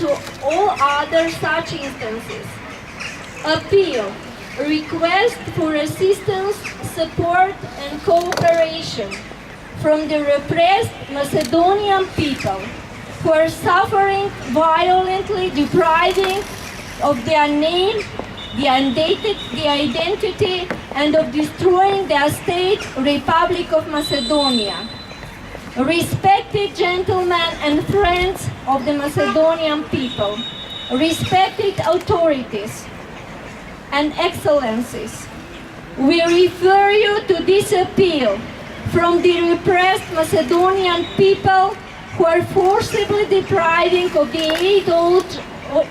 to all other such instances. Appeal. Request for assistance, support, and cooperation from the repressed Macedonian people who are suffering violently, depriving of their name, the identity, and of destroying their state, Republic of Macedonia. Respected gentlemen and friends of the Macedonian people, respected authorities and excellencies, we refer you to this appeal from the repressed Macedonian people who are forcibly depriving of the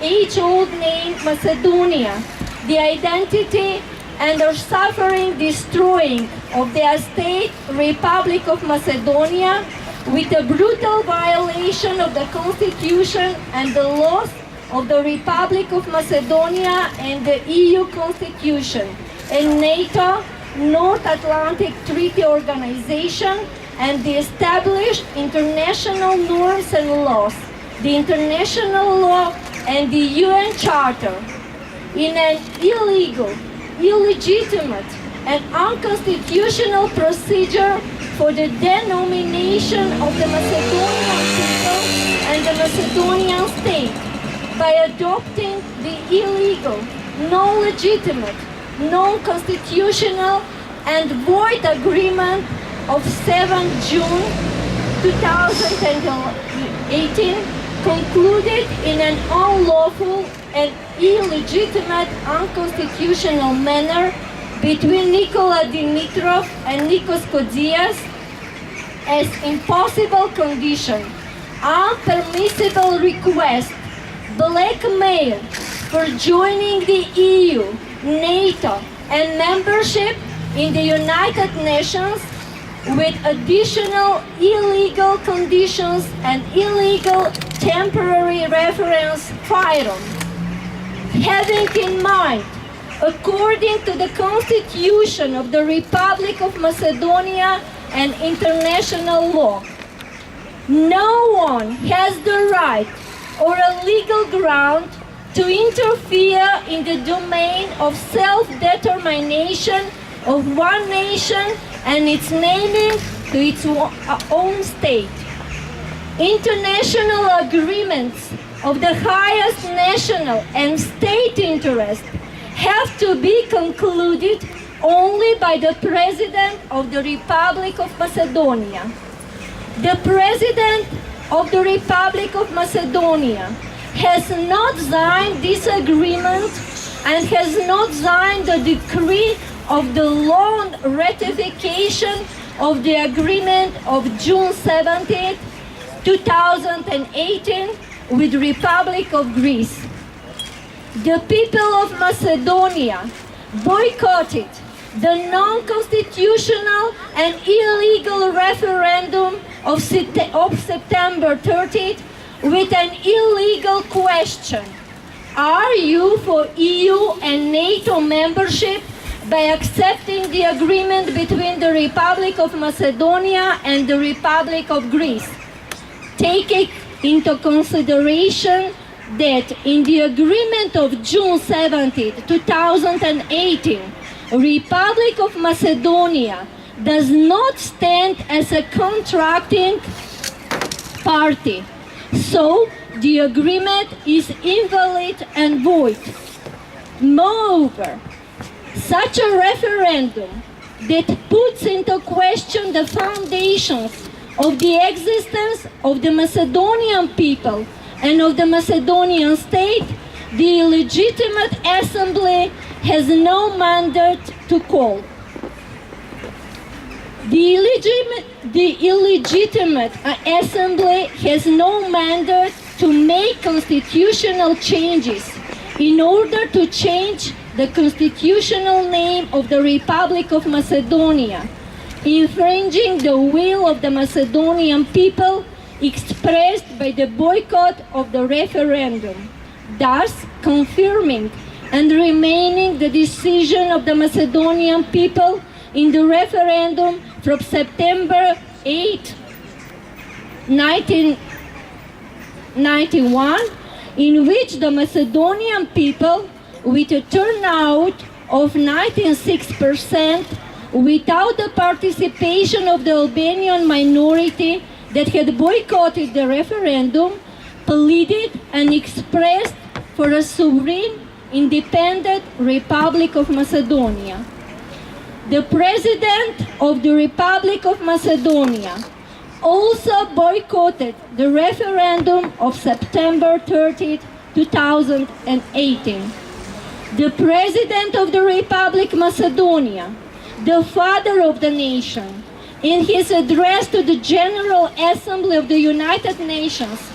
age-old name Macedonia, the identity, and are suffering destroying of their state, Republic of Macedonia, with a brutal violation of the Constitution and the laws of the Republic of Macedonia and the EU Constitution, and NATO, North Atlantic Treaty Organization, and the established international norms and laws, the international law, and the UN Charter, in an illegal, illegitimate, and unconstitutional procedure for the denomination of the Macedonian people and the Macedonian state by adopting the illegal, non-legitimate, non-constitutional, and void agreement of 7 June 2018, concluded in an unlawful and illegitimate, unconstitutional manner between Nikola Dimitrov and Nikos Kodias as impossible condition, unpermissible request, blackmail for joining the EU, NATO, and membership in the United Nations with additional illegal conditions and illegal temporary reference firearm. Having in mind, according to the Constitution of the Republic of Macedonia and international law, no one has the right or a legal ground to interfere in the domain of self-determination of one nation and its naming to its own state. International agreements of the highest national and state interest have to be concluded only by the President of the Republic of Macedonia. The President of the Republic of Macedonia has not signed this agreement and has not signed the decree of the law ratification of the agreement of June 17, 2018 with Republic of Greece. The people of Macedonia boycotted the non-constitutional and illegal referendum of September 30th with an illegal question. Are you for EU and NATO membership by accepting the agreement between the Republic of Macedonia and the Republic of Greece? Taking into consideration that in the agreement of June 17, 2018, Republic of Macedonia does not stand as a contracting party. So, the agreement is invalid and void. Moreover, such a referendum that puts into question the foundations of the existence of the Macedonian people and of the Macedonian state, the illegitimate assembly has no mandate to call. The illegitimate assembly has no mandate to make constitutional changes in order to change the constitutional name of the Republic of Macedonia, infringing the will of the Macedonian people expressed by the boycott of the referendum, thus confirming and remaining the decision of the Macedonian people in the referendum from September 8, 1991, in which the Macedonian people, with a turnout of 96%, without the participation of the Albanian minority that had boycotted the referendum, pleaded and expressed for a sovereign, independent Republic of Macedonia. The President of the Republic of Macedonia also boycotted the referendum of September 30, 2018. The President of the Republic of Macedonia, the father of the nation, in his address to the General Assembly of the United Nations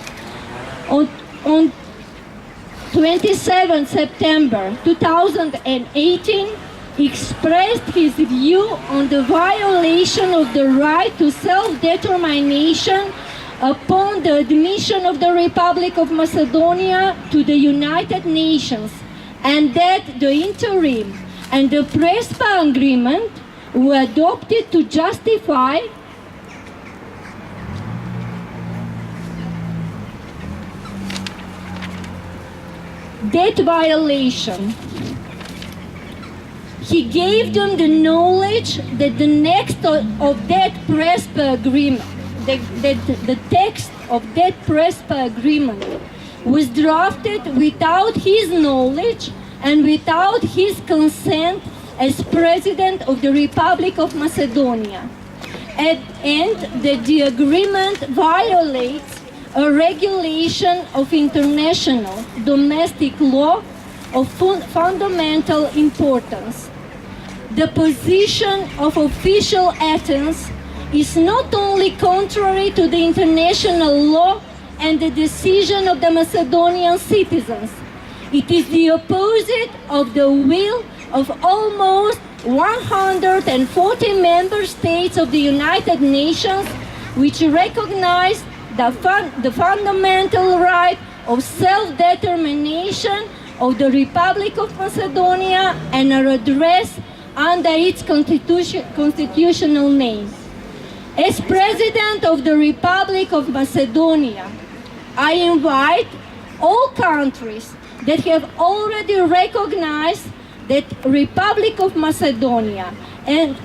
on 27 September 2018, expressed his view on the violation of the right to self-determination upon the admission of the Republic of Macedonia to the United Nations, and that the interim and the Prespa agreement were adopted to justify that violation. He gave them the knowledge that the next of that Prespa agreement, the text of that Prespa agreement was drafted without his knowledge and without his consent as President of the Republic of Macedonia, and that the agreement violates a regulation of international domestic law of fundamental importance. The position of official Athens is not only contrary to the international law and the decision of the Macedonian citizens, it is the opposite of the will of almost 140 member states of the United Nations, which recognize the fundamental right of self-determination of the Republic of Macedonia and are addressed under its constitutional name. As President of the Republic of Macedonia, I invite all countries that have already recognized that Republic of Macedonia and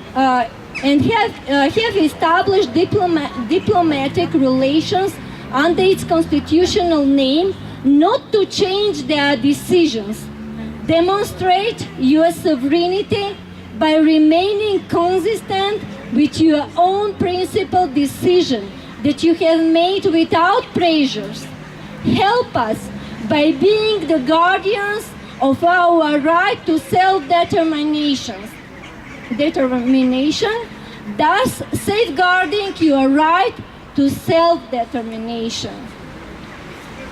have established diplomatic relations under its constitutional name not to change their decisions. Demonstrate your sovereignty by remaining consistent with your own principled decision that you have made without pressures. Help us by being the guardians of our right to self-determination, thus safeguarding your right to self-determination.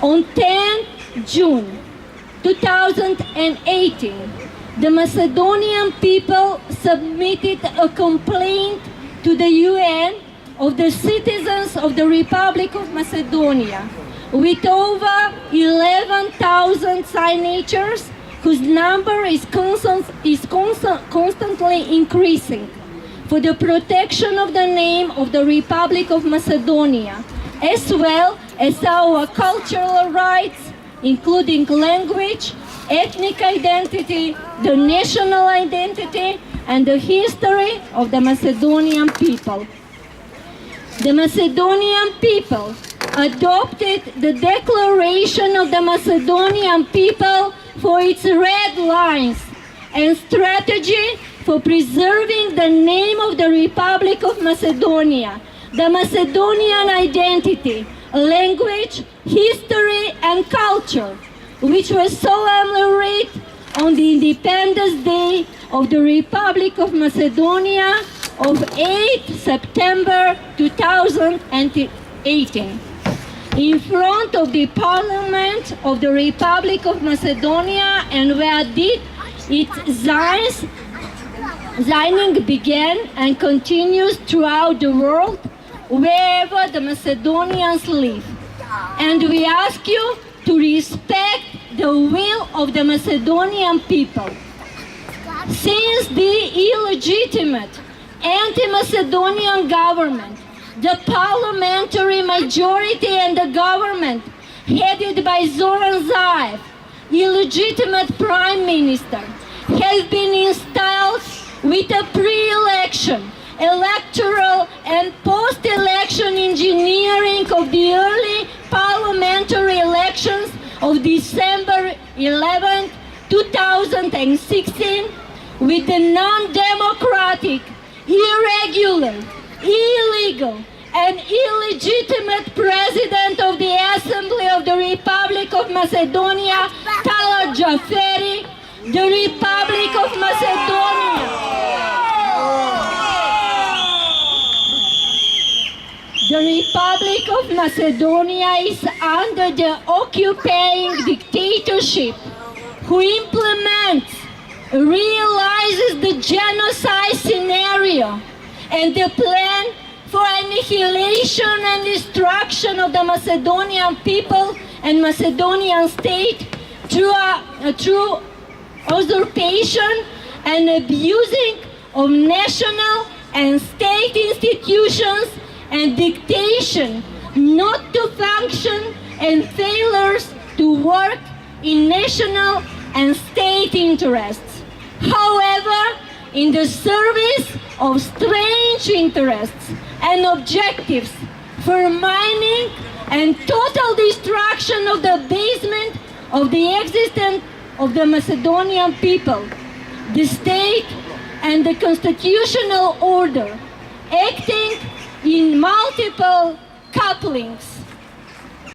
On 10 June 2018, the Macedonian people submitted a complaint to the UN of the citizens of the Republic of Macedonia with over 11,000 signatures, whose number is constantly increasing, for the protection of the name of the Republic of Macedonia, as well as our cultural rights, including language, ethnic identity, the national identity, and the history of the Macedonian people. The Macedonian people adopted the Declaration of the Macedonian people for its red lines and strategy for preserving the name of the Republic of Macedonia, the Macedonian identity, language, history, and culture, which was solemnly read on the Independence Day of the Republic of Macedonia of 8 September 2018. In front of the Parliament of the Republic of Macedonia, and where its signing began and continues throughout the world, wherever the Macedonians live. And we ask you to respect the will of the Macedonian people. Since the illegitimate anti-Macedonian government, the parliamentary majority and the government headed by Zoran Zaev, illegitimate prime minister, have been installed with a pre-election, electoral and post-election engineering of the early parliamentary elections of December 11, 2016, with the non-democratic, irregular, illegal, and illegitimate President of the Assembly of the Republic of Macedonia, Talat Xhaferi, the Republic of Macedonia. The Republic of Macedonia is under the occupying dictatorship, who implements, realizes the genocide scenario and the plan for annihilation and destruction of the Macedonian people and Macedonian state through usurpation and abusing of national and state institutions and dictation not to function and failures to work in national and state interests. However, in the service of strange interests and objectives for mining and total destruction of the basement of the existence of the Macedonian people, the state and the constitutional order, acting in multiple couplings.